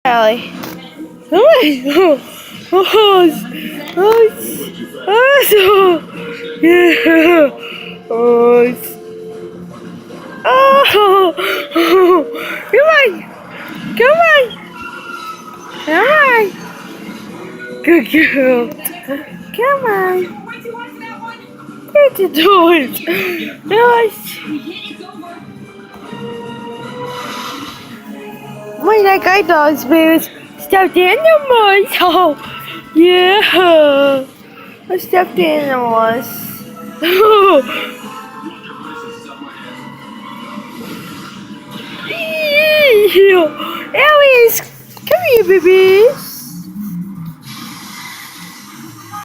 Ellie. Oh, yeah. Come on, come on, come on. Good girl. Come on. Get the doors. Nice. My that guide dogs, babies. Stuffed animals. Oh, yeah. Stuffed animals. Ellie, come here, baby.